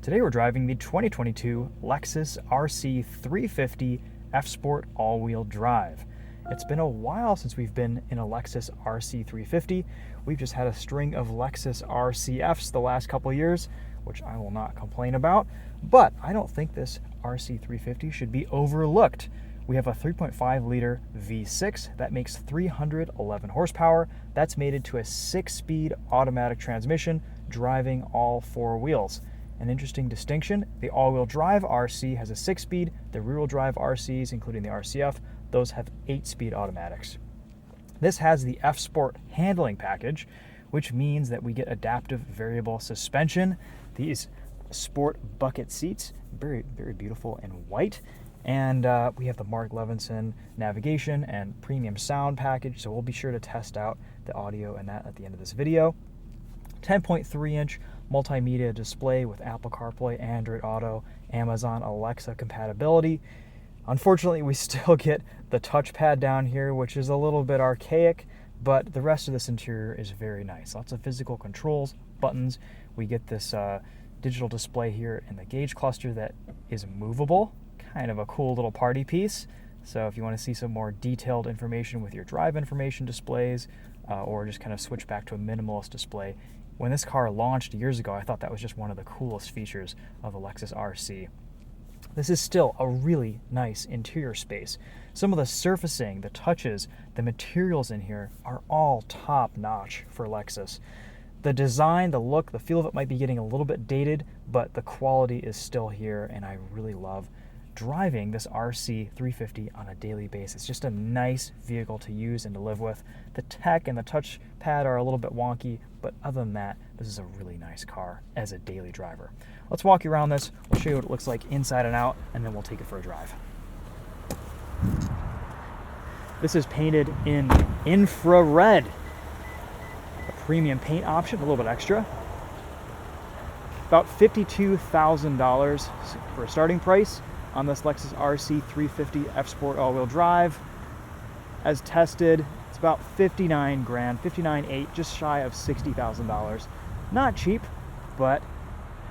Today we're driving the 2022 Lexus RC 350 F-Sport all-wheel drive. It's been a while since we've been in a Lexus RC 350. We've just had a string of Lexus RCFs the last couple of years, which I will not complain about, but I don't think this RC 350 should be overlooked. We have a 3.5-liter V6 that makes 311 horsepower. That's mated to a 6-speed automatic transmission driving all four wheels. An interesting distinction, the all-wheel drive RC has a 6-speed, the rear-wheel drive RCs, including the RCF, those have 8-speed automatics. This has the F-Sport handling package, which means that we get adaptive variable suspension. These sport bucket seats, very, very beautiful and white. And we have the Mark Levinson navigation and premium sound package, so we'll be sure to test out the audio and that at the end of this video. 10.3-inch multimedia display with Apple CarPlay, Android Auto, Amazon Alexa compatibility. Unfortunately, we still get the touchpad down here, which is a little bit archaic, but the rest of this interior is very nice. Lots of physical controls, buttons. We get this digital display here in the gauge cluster that is movable. Kind of a cool little party piece. So if you want to see some more detailed information with your drive information displays, or just kind of switch back to a minimalist display. When this car launched years ago, I thought that was just one of the coolest features of the Lexus RC. This is still a really nice interior space. Some of the surfacing, the touches, the materials in here are all top-notch for Lexus. The design, the look, the feel of it might be getting a little bit dated, but the quality is still here, and I really love driving this RC 350 on a daily basis. Just a nice vehicle to use and to live with. The tech and the touchpad are a little bit wonky, but other than that, this is a really nice car as a daily driver. Let's walk you around this. We'll show you what it looks like inside and out, and then we'll take it for a drive. This is painted in infrared. A premium paint option, a little bit extra. About $52,000 for a starting price on this Lexus RC 350 F-Sport all-wheel drive. As tested, it's about 59 grand, 59.8, just shy of $60,000. Not cheap, but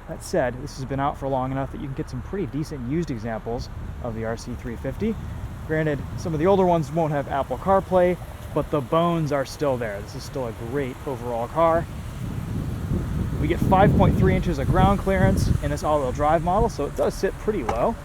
that said, this has been out for long enough that you can get some pretty decent used examples of the RC 350. Granted, some of the older ones won't have Apple CarPlay, but the bones are still there. This is still a great overall car. We get 5.3 inches of ground clearance in this all-wheel drive model, so it does sit pretty low.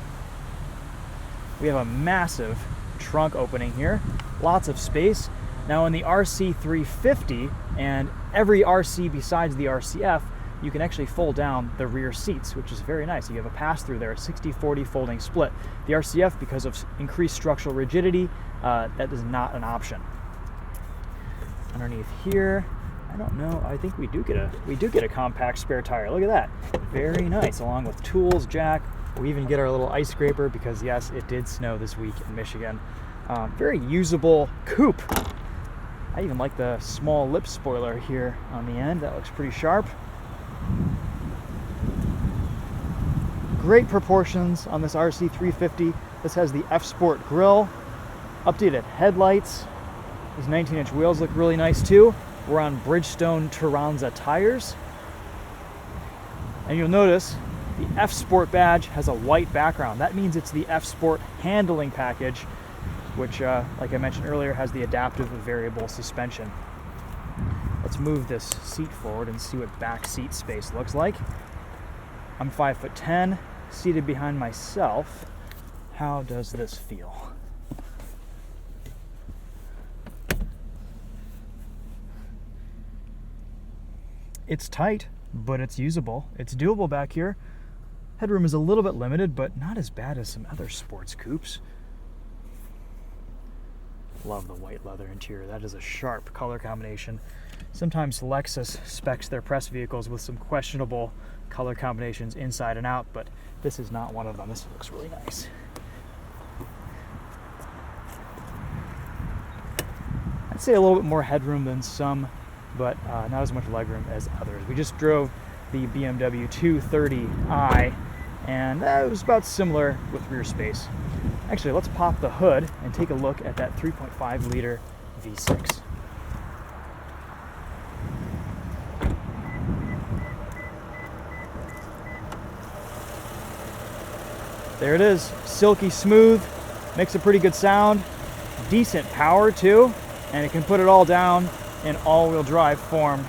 We have a massive trunk opening here, lots of space. Now in the RC 350 and every RC besides the RCF, you can actually fold down the rear seats, which is very nice. You have a pass-through there, a 60-40 folding split. The RCF, because of increased structural rigidity, that is not an option. Underneath here, I don't know, I think we do get a compact spare tire. Look at that, very nice, along with tools, jack. We even get our little ice scraper because, yes, it did snow this week in Michigan. Very usable coupe. I even like the small lip spoiler here on the end. That looks pretty sharp. Great proportions on this RC 350. This has the F-Sport grille, updated headlights. These 19-inch wheels look really nice too. We're on Bridgestone Turanza tires. And you'll notice the F-Sport badge has a white background. That means it's the F-Sport handling package, which, like I mentioned earlier, has the adaptive variable suspension. Let's move this seat forward and see what back seat space looks like. I'm 5'10", seated behind myself. How does this feel? It's tight, but it's usable. It's doable back here. Headroom is a little bit limited, but not as bad as some other sports coupes. Love the white leather interior. That is a sharp color combination. Sometimes Lexus specs their press vehicles with some questionable color combinations inside and out, but this is not one of them. This looks really nice. I'd say a little bit more headroom than some, but not as much legroom as others. We just drove the BMW 230i, and it was about similar with rear space. Actually, let's pop the hood and take a look at that 3.5-liter V6. There it is, silky smooth, makes a pretty good sound, decent power too, and it can put it all down in all-wheel drive form.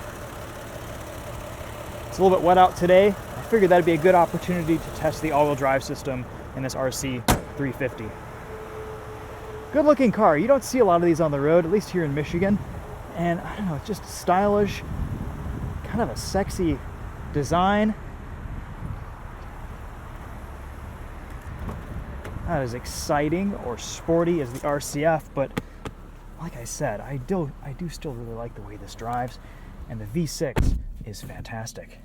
It's a little bit wet out today. I figured that'd be a good opportunity to test the all-wheel drive system in this RC 350. Good looking car. You don't see a lot of these on the road, at least here in Michigan. And I don't know, it's just stylish, kind of a sexy design. Not as exciting or sporty as the RCF, but like I said, I do still really like the way this drives, and the V6 is fantastic.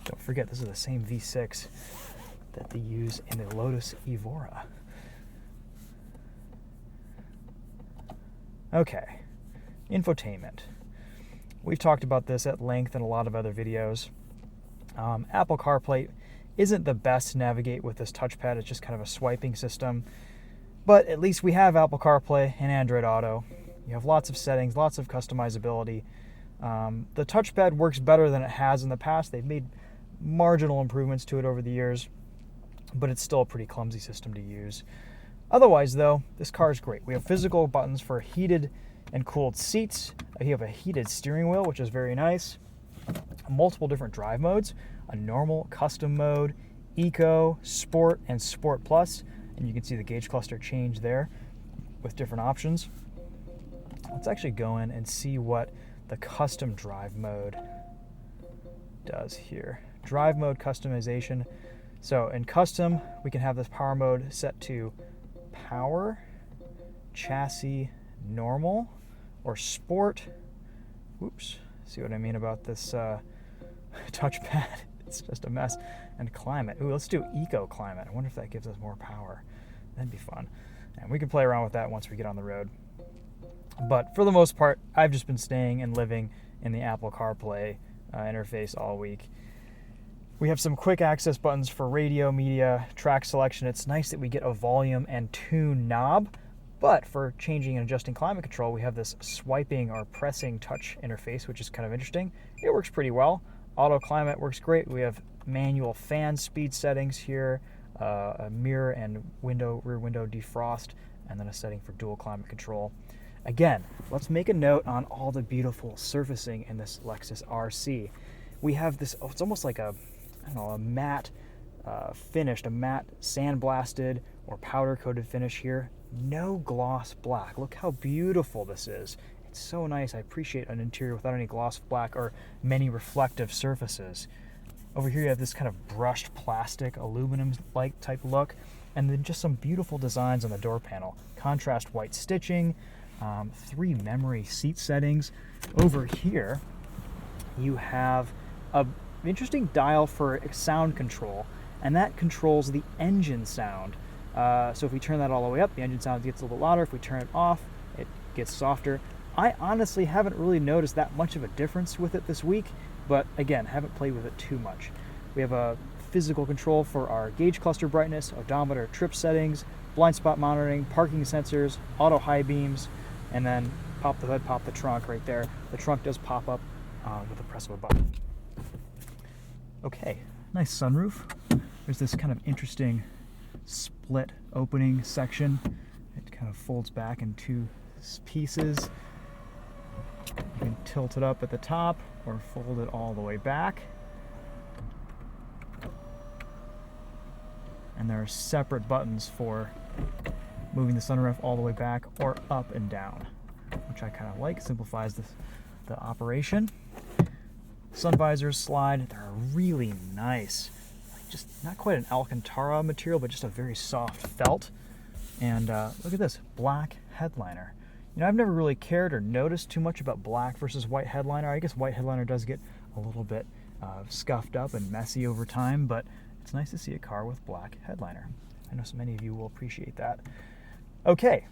Don't forget, this is the same V6 that they use in the Lotus Evora. Okay, infotainment. We've talked about this at length in a lot of other videos. Apple CarPlay isn't the best to navigate with this touchpad. It's just kind of a swiping system. But at least we have Apple CarPlay and Android Auto. You have lots of settings, lots of customizability. The touchpad works better than it has in the past. They've made marginal improvements to it over the years, but it's still a pretty clumsy system to use. Otherwise, though, this car is great. We have physical buttons for heated and cooled seats. You have a heated steering wheel, which is very nice. Multiple different drive modes, a normal, custom mode, eco, sport, and sport plus. And you can see the gauge cluster change there with different options. Let's actually go in and see what the custom drive mode does here. Drive mode customization. So in custom, we can have this power mode set to power, chassis, normal, or sport. Whoops, see what I mean about this touchpad? It's just a mess. And climate. Ooh, let's do eco climate. I wonder if that gives us more power. That'd be fun. And we can play around with that once we get on the road. But for the most part, I've just been staying and living in the Apple CarPlay interface all week. We have some quick access buttons for radio, media, track selection. It's nice that we get a volume and tune knob, but for changing and adjusting climate control, we have this swiping or pressing touch interface, which is kind of interesting. It works pretty well. Auto climate works great. We have manual fan speed settings here, a mirror and rear window defrost, and then a setting for dual climate control. Again, let's make a note on all the beautiful surfacing in this Lexus RC. We have this, it's almost like a matte finished, a matte sandblasted or powder coated finish here. No gloss black. Look how beautiful this is. It's so nice. I appreciate an interior without any gloss black or many reflective surfaces. Over here you have this kind of brushed plastic, aluminum-like type look, and then just some beautiful designs on the door panel. Contrast white stitching, 3 memory seat settings. Over here you have an interesting dial for sound control, and that controls the engine sound. So if we turn that all the way up, the engine sound gets a little bit louder. If we turn it off, it gets softer. I honestly haven't really noticed that much of a difference with it this week, but again, haven't played with it too much. We have a physical control for our gauge cluster brightness, odometer, trip settings, blind spot monitoring, parking sensors, auto high beams, and then pop the hood, pop the trunk right there. The trunk does pop up with the press of a button. Okay, nice sunroof. There's this kind of interesting split opening section. It kind of folds back in 2 pieces. You can tilt it up at the top or fold it all the way back. And there are separate buttons for moving the sunroof all the way back or up and down, which I kind of like. Simplifies the operation. Sun visors slide. They're really nice. Just not quite an Alcantara material, but just a very soft felt. And look at this, black headliner. You know, I've never really cared or noticed too much about black versus white headliner. I guess white headliner does get a little bit scuffed up and messy over time, but it's nice to see a car with black headliner. I know so many of you will appreciate that. Okay,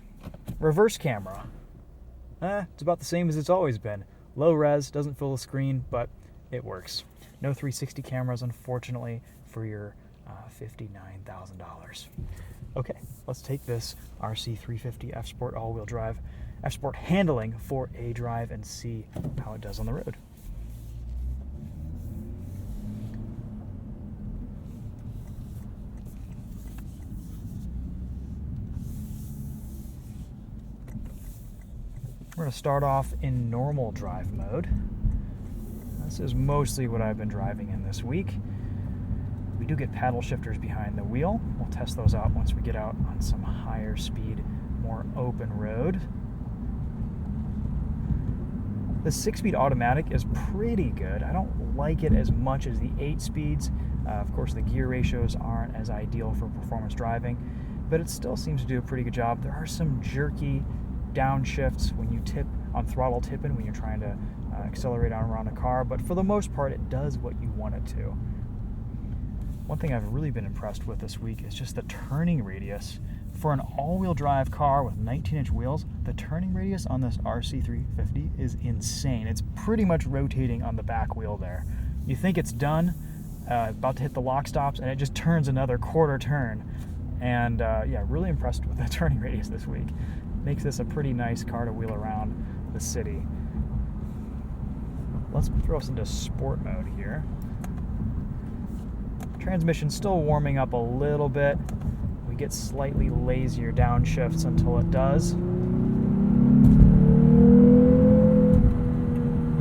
reverse camera. It's about the same as it's always been. Low res, doesn't fill the screen, but it works. No 360 cameras, unfortunately, for your $59,000. Okay, let's take this RC350 F-Sport all-wheel drive, F-Sport handling for a drive and see how it does on the road. going to start off in normal drive mode. This is mostly what I've been driving in this week. We do get paddle shifters behind the wheel. We'll test those out once we get out on some higher speed, more open road. The 6-speed automatic is pretty good. I don't like it as much as the 8 speeds. Of course, the gear ratios aren't as ideal for performance driving, but it still seems to do a pretty good job. There are some jerky downshifts when you tip on throttle tipping when you're trying to accelerate around a car, but for the most part, it does what you want it to. One thing I've really been impressed with this week is just the turning radius. For an all-wheel drive car with 19-inch wheels, the turning radius on this RC350 is insane. It's pretty much rotating on the back wheel there. You think it's done, about to hit the lock stops, and it just turns another quarter turn. And yeah, really impressed with the turning radius this week. Makes this a pretty nice car to wheel around the city. Let's throw us into sport mode here. Transmission's still warming up a little bit. We get slightly lazier downshifts until it does.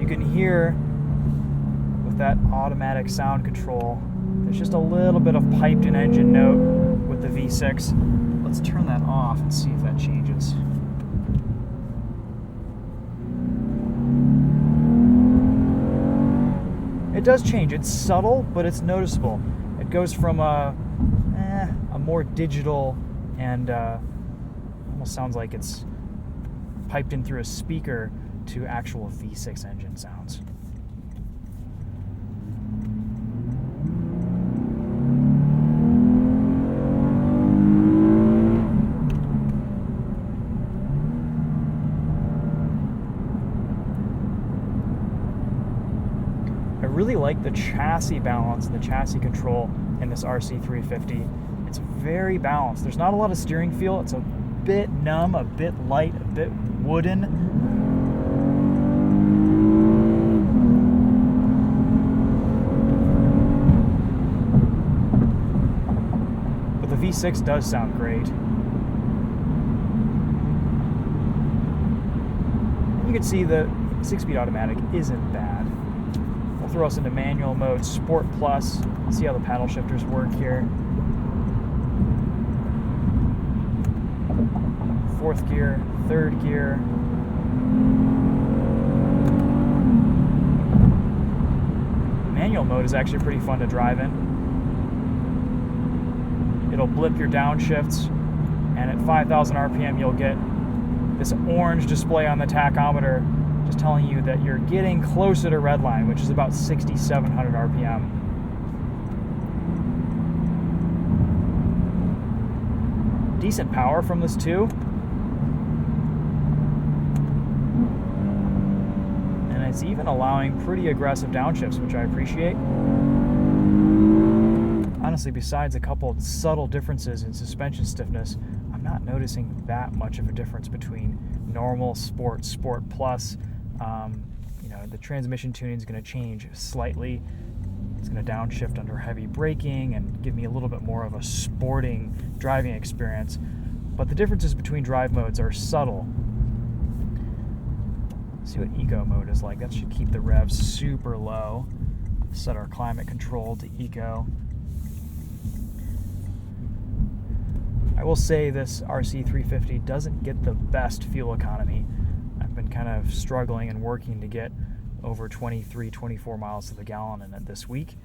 You can hear with that automatic sound control, there's just a little bit of piped in engine note with the V6. Let's turn that off and see if that changes. It does change. It's subtle, but it's noticeable. It goes from a more digital and almost sounds like it's piped in through a speaker to actual V6 engine sounds. I really like the chassis balance and the chassis control in this RC350. It's very balanced. There's not a lot of steering feel. It's a bit numb, a bit light, a bit wooden. But the V6 does sound great. You can see the 6-speed automatic isn't bad. We'll throw us into manual mode, Sport Plus, see how the paddle shifters work here. 4th gear, 3rd gear. Manual mode is actually pretty fun to drive in. It'll blip your downshifts, and at 5,000 RPM you'll get this orange display on the tachometer just telling you that you're getting closer to redline, which is about 6,700 RPM. Decent power from this too. And it's even allowing pretty aggressive downshifts, which I appreciate. Honestly, besides a couple of subtle differences in suspension stiffness, I'm not noticing that much of a difference between normal, sport, sport plus. The transmission tuning is going to change slightly. It's going to downshift under heavy braking and give me a little bit more of a sporting driving experience. But the differences between drive modes are subtle. Let's see what eco mode is like. That should keep the revs super low. Set our climate control to eco. I will say this RC350 doesn't get the best fuel economy. I've been kind of struggling and working to get over 23, 24 miles to the gallon in it this week.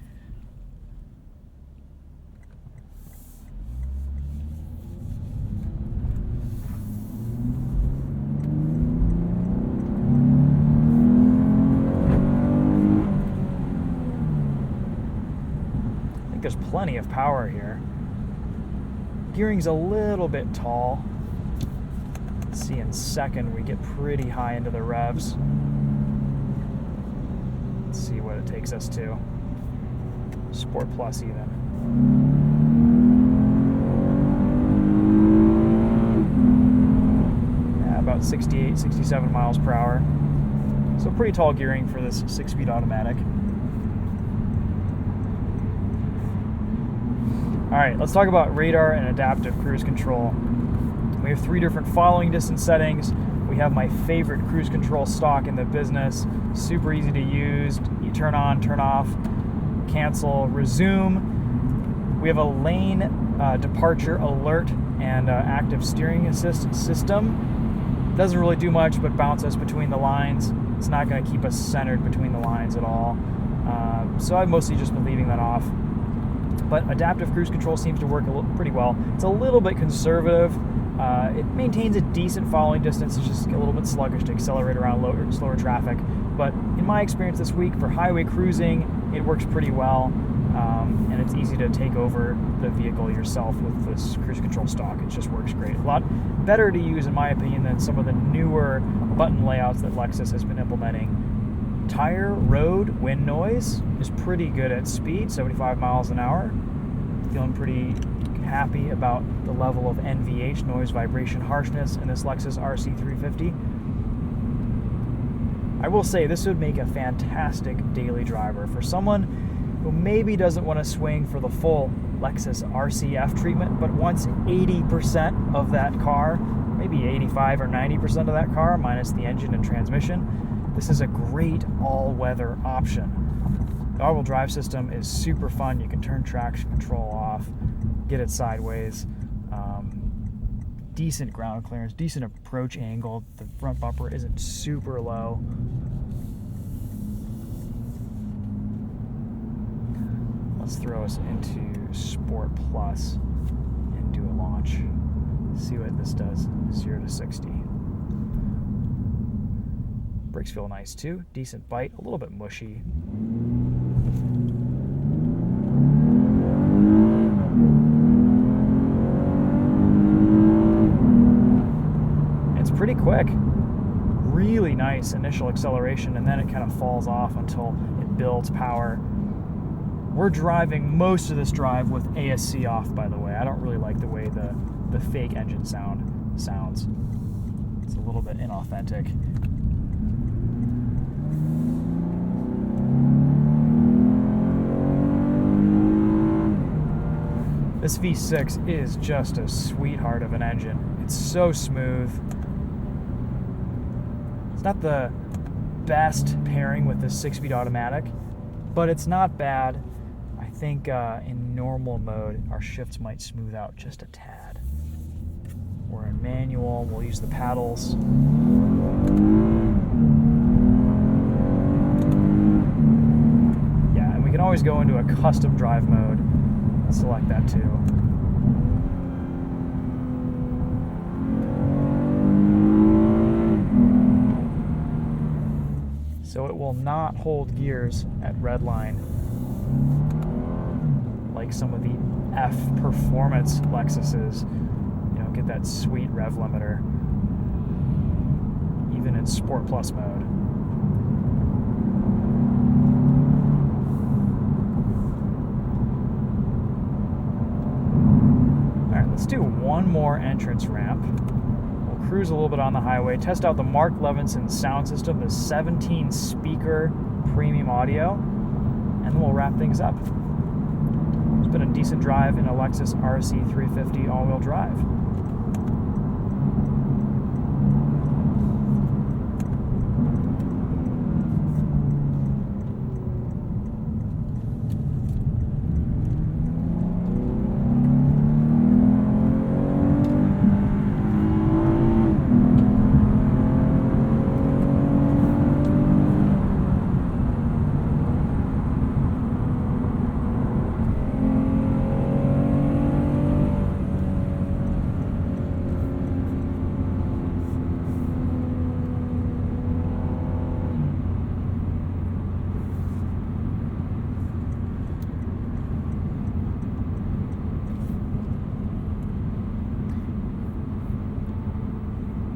I think there's plenty of power here. Gearing's a little bit tall. Let's see, in second we get pretty high into the revs. Let's see what it takes us to. Sport Plus even. Yeah, about 68, 67 miles per hour. So pretty tall gearing for this 6-speed automatic. All right, let's talk about radar and adaptive cruise control. We have 3 different following distance settings. We We have my favorite cruise control stalk in the business. Super easy to use. You turn on, turn off, cancel, resume. We have a lane departure alert and active steering assist system. Doesn't really do much but bounce us between the lines. It's not going to keep us centered between the lines at all. So I've mostly just been leaving that off. But adaptive cruise control seems to work pretty well. It's a little bit conservative. It maintains a decent following distance. It's just a little bit sluggish to accelerate around slower traffic. But in my experience this week, for highway cruising, it works pretty well. And it's easy to take over the vehicle yourself with this cruise control stalk. It just works great. A lot better to use, in my opinion, than some of the newer button layouts that Lexus has been implementing. Tire, road, wind noise is pretty good at speed, 75 miles an hour. Feeling pretty happy about the level of NVH, noise, vibration, harshness, in this Lexus RC350. I will say this would make a fantastic daily driver for someone who maybe doesn't want to swing for the full Lexus RCF treatment, but wants 80% of that car, maybe 85 or 90% of that car, minus the engine and transmission. This is a great all-weather option. The all-wheel drive system is super fun. You can turn traction control off, get it sideways. Decent ground clearance, decent approach angle. The front bumper isn't super low. Let's throw us into Sport Plus and do a launch. See what this does, 0 to 60. Brakes feel nice too. Decent bite, a little bit mushy. It's pretty quick. Really nice initial acceleration, and then it kind of falls off until it builds power. We're driving most of this drive with ASC off, by the way. I don't really like the way the fake engine sounds. It's a little bit inauthentic. This V6 is just a sweetheart of an engine. It's so smooth. It's not the best pairing with the 6-speed automatic, but it's not bad. I think in normal mode, our shifts might smooth out just a tad. We're in manual, we'll use the paddles. Yeah, and we can always go into a custom drive mode. Select that too. So it will not hold gears at redline like some of the F performance Lexuses. You know, get that sweet rev limiter even in Sport Plus mode. Let's do one more entrance ramp. We'll cruise a little bit on the highway, test out the Mark Levinson sound system, the 17 speaker premium audio, and then we'll wrap things up. It's been a decent drive in a Lexus RC350 all-wheel drive.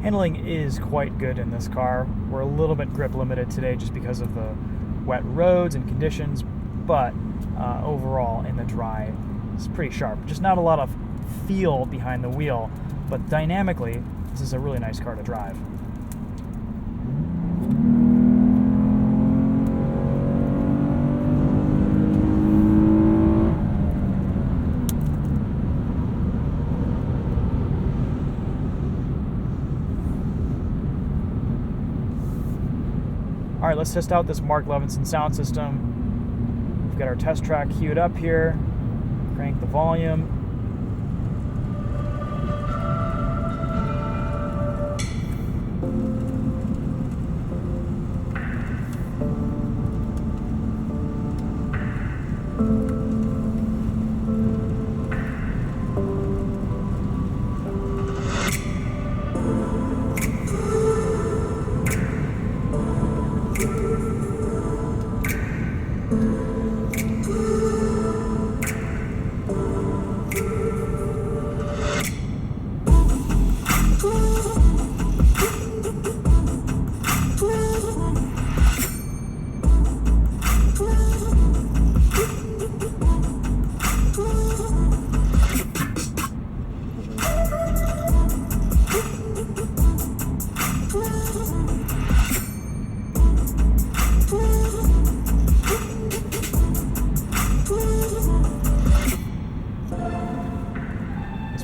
Handling is quite good in this car. We're a little bit grip limited today just because of the wet roads and conditions, but overall in the dry, it's pretty sharp. Just not a lot of feel behind the wheel, but dynamically, this is a really nice car to drive. All right, let's test out this Mark Levinson sound system. We've got our test track queued up here. Crank the volume.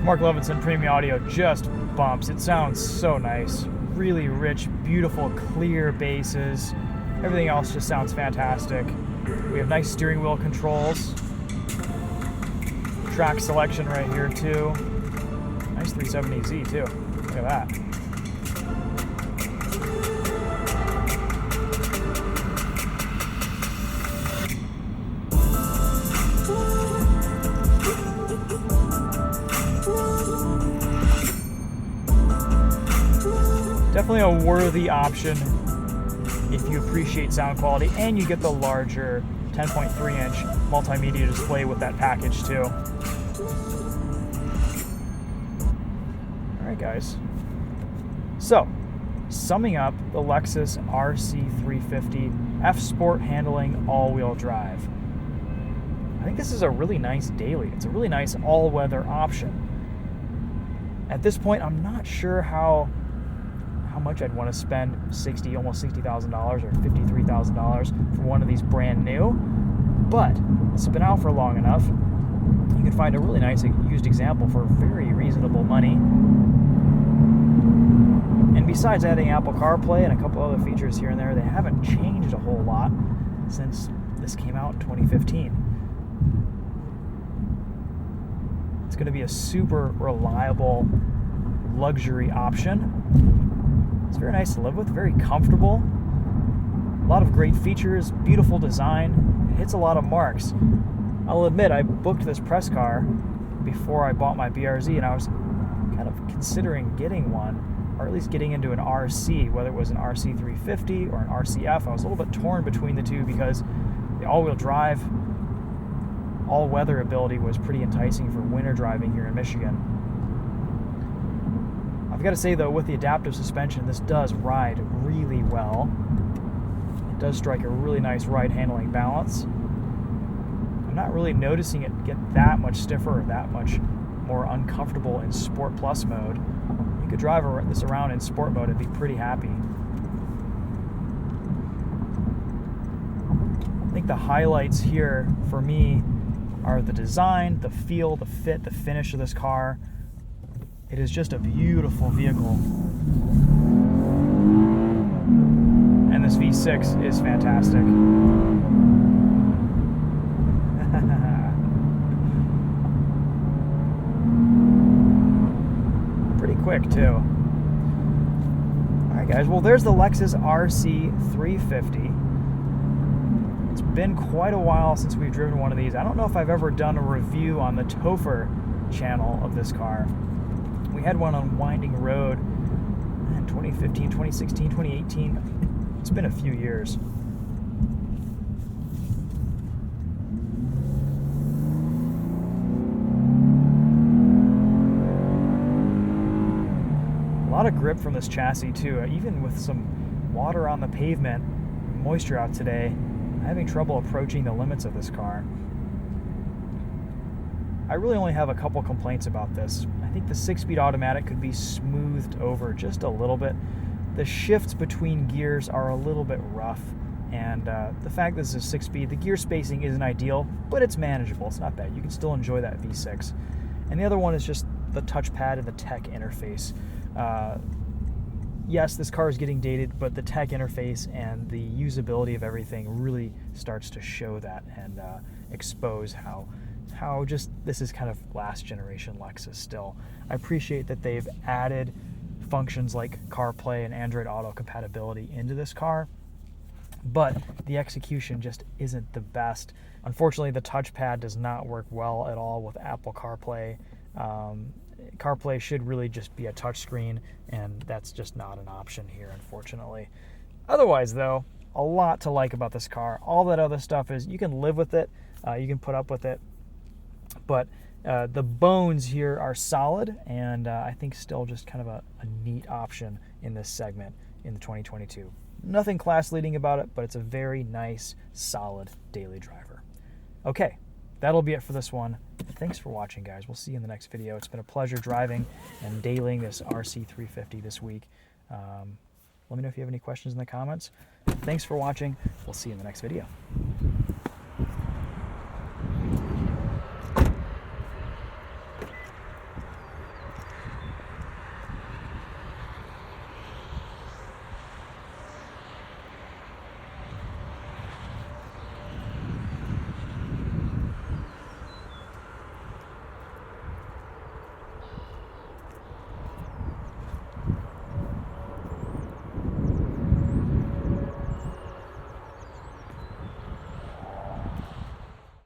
Mark Levinson Premium Audio just bumps. It sounds so nice. Really rich, beautiful, clear basses. Everything else just sounds fantastic. We have nice steering wheel controls. Track selection right here too. Nice 370Z too. Look at that. Definitely a worthy option if you appreciate sound quality, and you get the larger 10.3-inch multimedia display with that package too. All right, guys. So, summing up the Lexus RC350 F-Sport handling all-wheel drive. I think this is a really nice daily. It's a really nice all-weather option. At this point, I'm not sure how much I'd want to spend almost $60,000 or $53,000 for one of these brand new, but it's been out for long enough. You can find a really nice used example for very reasonable money. And besides adding Apple CarPlay and a couple other features here and there, they haven't changed a whole lot since this came out in 2015. It's going to be a super reliable luxury option. It's very nice to live with, very comfortable. A lot of great features, beautiful design. It hits a lot of marks. I'll admit, I booked this press car before I bought my BRZ, and I was kind of considering getting one, or at least getting into an RC, whether it was an RC350 or an RCF. I was a little bit torn between the two because the all-wheel drive, all-weather ability was pretty enticing for winter driving here in Michigan. I've got to say, though, with the adaptive suspension, this does ride really well. It does strike a really nice ride handling balance. I'm not really noticing it get that much stiffer or that much more uncomfortable in Sport Plus mode. You could drive this around in Sport mode and be pretty happy. I think the highlights here for me are the design, the feel, the fit, the finish of this car. It is just a beautiful vehicle. And this V6 is fantastic. Pretty quick too. Alright guys, well there's the Lexus RC350. It's been quite a while since we've driven one of these. I don't know if I've ever done a review on the TheTopher channel of this car. We had one on Winding Road in 2015, 2016, 2018. It's been a few years. A lot of grip from this chassis too, even with some water on the pavement, moisture out today. I'm having trouble approaching the limits of this car. I really only have a couple complaints about this. I think the 6-speed automatic could be smoothed over just a little bit. The shifts between gears are a little bit rough, and the fact that this is 6-speed, the gear spacing isn't ideal, but it's manageable. It's not bad. You can still enjoy that V6. And the other one is just the touchpad and the tech interface. yes, this car is getting dated, but the tech interface and the usability of everything really starts to show that and expose how just this is kind of last generation Lexus still. I appreciate that they've added functions like CarPlay and Android Auto compatibility into this car, but the execution just isn't the best. Unfortunately, the touchpad does not work well at all with Apple CarPlay. CarPlay should really just be a touchscreen, and that's just not an option here, unfortunately. Otherwise, though, a lot to like about this car. All that other stuff is you can live with it, you can put up with it, but the bones here are solid, and I think still just kind of a neat option in this segment in the 2022. Nothing class leading about it, but it's a very nice, solid daily driver. Okay, that'll be it for this one. Thanks for watching, guys. We'll see you in the next video. It's been a pleasure driving and dailying this RC350 this week. Let me know if you have any questions in the comments. Thanks for watching. We'll see you in the next video.